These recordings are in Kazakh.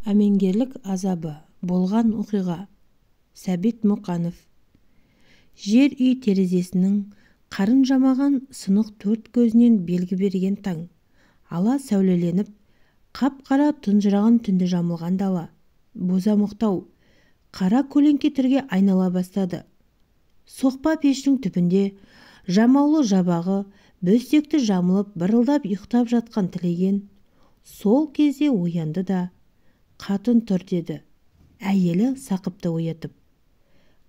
Әмеңгерлік азабы болған оқиға. Сәбит Мұқанов. Жер үй терезесінің қарын жамаған сынық төрт көзінен белгі берген таң. Ала сәулеленіп, қап-қара тұнжыраған түнді жамылған дала. Бозамықтау, қара көлеңке түрге айнала бастады. Соқпа пештің түбінде жамаулы жабағы бөстекті жамылып бырылдап ұйықтап жатқан Тілеген сол кезде оянды да, қатын тұр деді. Әйелі Сақыпты оятып.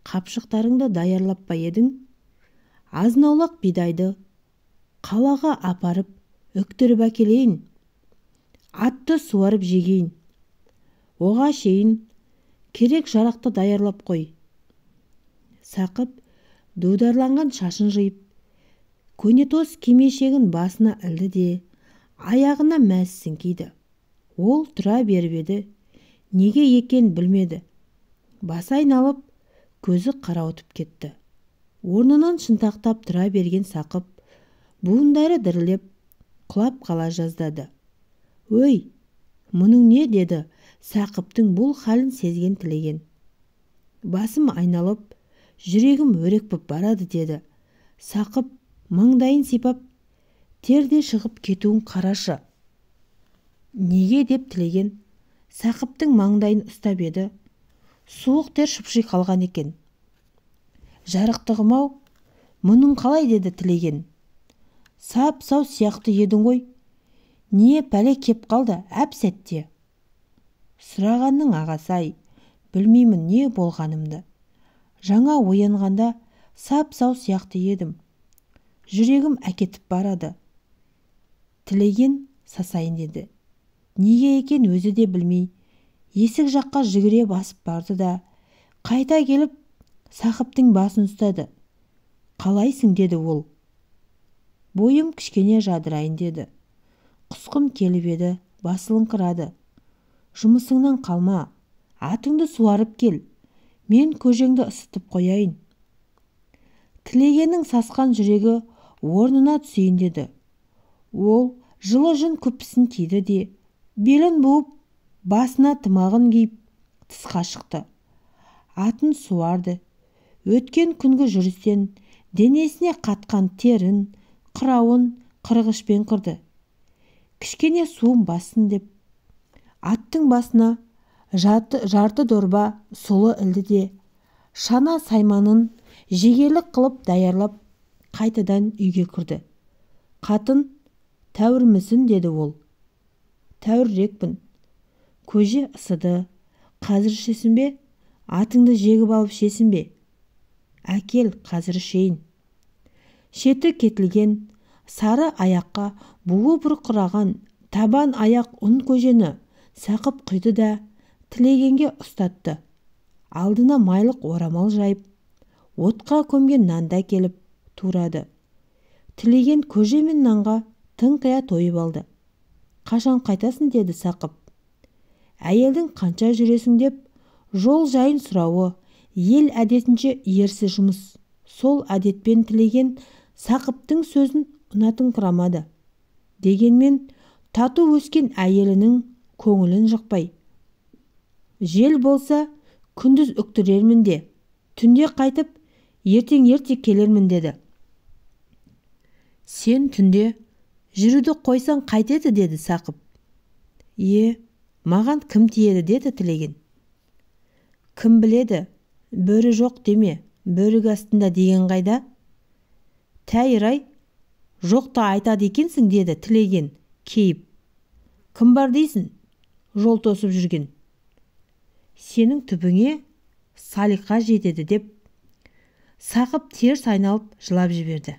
Қапшықтарыңды даярлап па едің? Азнаулақ бидайды қалаға апарып, үктіріп әкелейін. Атты суарып жегейін. Оға шейін керек жарақты даярлап қой. Сақып дударланған шашын жиып, көнетоз кимешегін басына ілді де, аяғына мәсісін киді. Ол тұра беріп еді, неге екен білмеді. Басы айналып, көзі қарауытып кетті. Орнынан шынтақтап тұра берген Сақып, буындары дірілеп, құлап қала жаздады. «Өй, мұның не?» деді Сақыптың бұл халін сезген Тілеген. «Басым айналып, жүрегім өрекпіп барады» деді. Сақып маңдайын сипап, терде шығып кетуін қарашы. «Неге?» деп Тілеген Сақыптың маңдайын ұстап еді. Суық тер шыпши қалған екен. «Жарықтығым-ау, мұның қалай?» деді Тілеген. «Сап-сау сияқты едің ғой. Не пәле кеп қалды әп-сәтте?» «Сұрағанның ағасы-ай, білмеймін не болғанымды. Жаңа оянғанда сап-сау сияқты едім. Жүрегім әкетіп барады». Тілеген сасайын деді. Неге екен өзі де білмей, есік жаққа жүгіре басып барды да, қайта келіп Сақыптың басын ұстады. «Қалайсың?» деді ол. «Бойым кішкене жадырайын» деді. «Құсқым келіп еді, басылыңқырады. Жұмысыңнан қалма, атыңды суарып кел, мен көжеңді ысытып қояйын». Тілегеннің сасқан жүрегі орнына түсейін деді. Ол жылы жүн күпісін киді де, белін буып, басына тымағын киіп, тысқа шықты. Атын суарды. Өткен күнгі жүрістен денесіне қатқан терін, қырауын қырғышпен қырды. Кішкене суым бассын деп, аттың басына жарты дорба сұлы ілді де, шана сайманын жегелік қылып даярлап, қайтадан үйге кірді. «Қатын, тәуірмісің?» деді ол. «Тәуіррекпін». «Көже ысыды. Қазір ішесің бе? Атыңды жегіп алып ішесің бе?» «Әкел, қазір ішейін». Шеті кетілген, сары аяққа буы бұрқыраған табан аяқ ұн көжені Сақып құйды да Тілегенге ұстатты. Алдына майлық орамал жайып, отқа көмген нанда келіп турады. Тілеген көже мен нанға тыңқия тойып алды. «Қашан қайтасың?» деді Сақып. Әйелдің қанша жүресің деп жол жайын сұрауы ел әдетінше ерсі жұмыс. Сол әдетпен Тілеген Сақыптың сөзін ұнатыңқырамады. Дегенмен тату өскен әйелінің көңілін жықпай, «Жел болса, күндіз үктірермін де, түнде қайтып, ертең ерте келермін» деді. «Сен түнде жүруді қойсаң қайтеді?» деді Сақып. Маған кім тиеді?» деді Тілеген. «Кім біледі, бөрі жоқ деме, бөрік астында деген қайда?» «Тәйір-ай, жоқты айтады екенсің» деді Тілеген кейіп. «Кім бар дейсің, жол тосып жүрген?» «Сенің түбіңе Салиқа жетеді» деп Сақып теріс айналып жылап жіберді.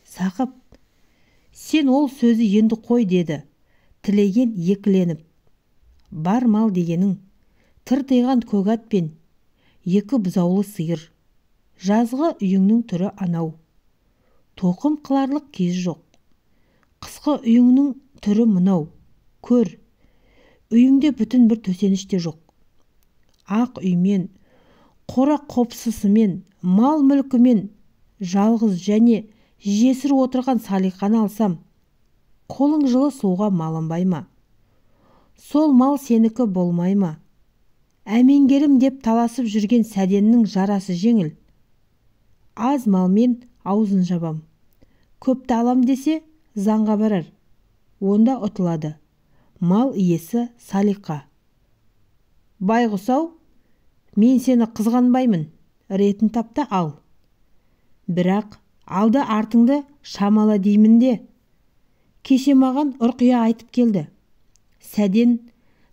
«Сақып, сен ол сөзі енді қой» деді Тілеген екіленіп. «Бар мал дегенің, тыртиған көк ат пен екі бұзаулы сиыр. Жазғы үйіңнің түрі анау. Тоқым қыларлық кез жоқ. Қысқы үйіңнің түрі мынау. Көр, үйіңде бүтін бір төсеніште жоқ. Ақ үймен, қора қопсысымен, мал мүлкімен, жалғыз және жесір отырған Салиқаны алсам, қолың жылы суға малынбай ма? сол мал сенікі болмай ма? Әмеңгерім деп таласып жүрген Сәденнің жарасы жеңіл. Аз малмен аузын жабам. Көпті алам десе, заңға барар. Онда ұтылады. Мал иесі Салиқа. Байғұс-ау, мен сені қызғанбаймын, ретін тапта ал. Бірақ алды артыңды шамала деймін де. Кеше маған ұрқия айтып келді. Сәден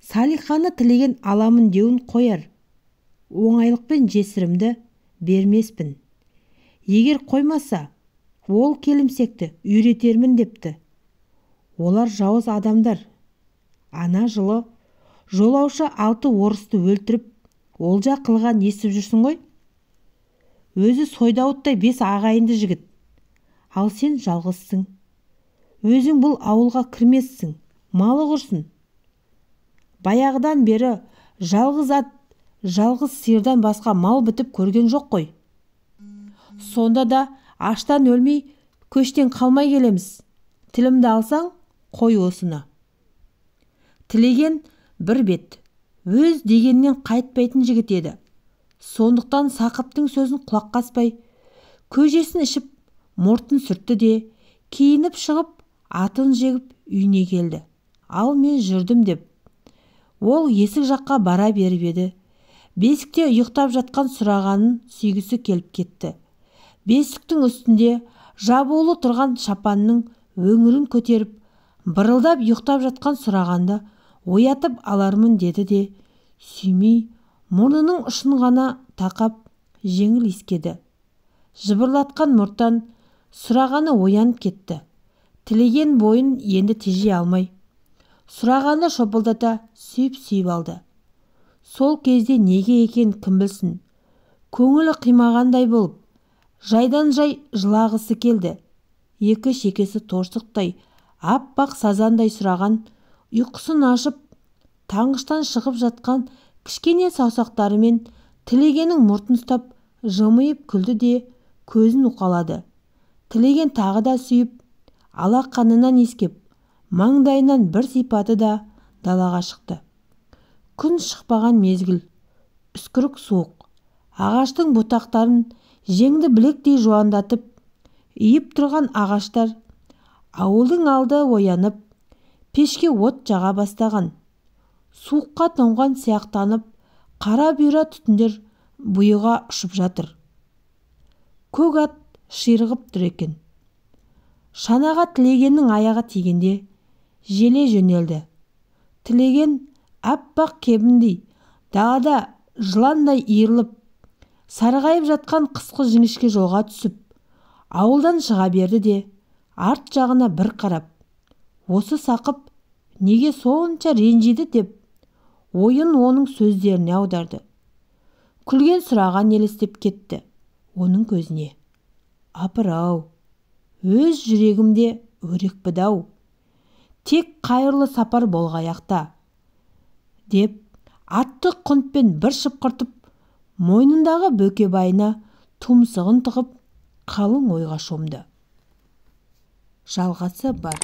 Салиқаны тілеген аламын деуін қояр. Оңайлықпен жесірімді бермеспін. Егер қоймаса, ол келімсекті үйретермін депті. Олар жауыз адамдар. Ана жылы жолаушы 6 орысты өлтіріп, олжа қылған естіп жүрсің ғой? Өзі Сойдауыттай 5 ағайынды жігіт. Ал сен жалғызсың. Өзің бұл ауылға кірмессің, малы құрсын. Баяғыдан бері жалғыз ат, жалғыз сиырдан басқа мал бітіп көрген жоқ қой. Сонда да аштан өлмей, көштен қалмай келеміз. Тілімді алсаң, қой осыны. Тілеген бір бет, өз дегеннен қайтпайтын жігіт еді. Сондықтан Сақыптың сөзін құлақ аспай, көжесін ішіп, мұртын сүртті де, киініп шығып, атын жегіп үйіне келді. Ал мен жүрдім деп. Ол есік жаққа бара беріп еді. Бесікте ұйықтап жатқан Сұрағанын сүйгісі келіп кетті. Бесіктің үстінде жабулы тұрған шапанның өңірін көтеріп, бырылдап ұйықтап жатқан Сұрағанды оятып алармын деді де, сүймей, мұрнының ұшын ғана тақап, жеңіл иіскеді. Жыбырлатқан мұрттан Сұрағаны оянып кетті. Тілеген бойын енді тежей алмай, Сұрағаны шопылдата сүйіп алды. Сол кезде неге екен кім білсін, көңілі қимағандай болып, жайдан жай жылағысы келді. Екі шекесі торсықтай, аппақ сазандай Сұраған ұйқысын ашып, таңғыштан шығып жатқан кішкене саусақтарымен Тілегеннің мұртын ұстап, жымиып күлді де көзін уқалады. Тілеген тағы да сүйіп, алақанынан иіскеп, маңдайынан бір сипаты да далаға шықты. Күн шықпаған мезгіл, үскірік суық, ағаштың бұтақтарын жеңді білектей жуандатып, иіп тұрған ағаштар, ауылдың алды оянып, пешке от жаға бастаған. Суыққа тоңған сияқтанып, қара бұйра түтіндер бұйыға ұшып жатыр. Көк ат ширығып тұр екен. Шанаға Тілегеннің аяғы тигенде желе жөнелді. Тілеген аппақ кебіндей, далада жыландай иіріліп, сарғайып жатқан қысқы жіңішке жолға түсіп, ауылдан шыға берді де, арт жағына бір қарап, осы Сақып неге сонша ренжиді деп, ойын оның сөздеріне аударды. Күлген Сұраған елестеп кетті оның көзіне. Апыр-ау, өз жүрегімде өрекпіді-ау, тек қайырлы сапар болғаяқта, деп атты құнтпен бір шыпқыртып, мойнындағы бөкебайына тұмсығын тығып, қалың ойға шомды. Жалғасы бар.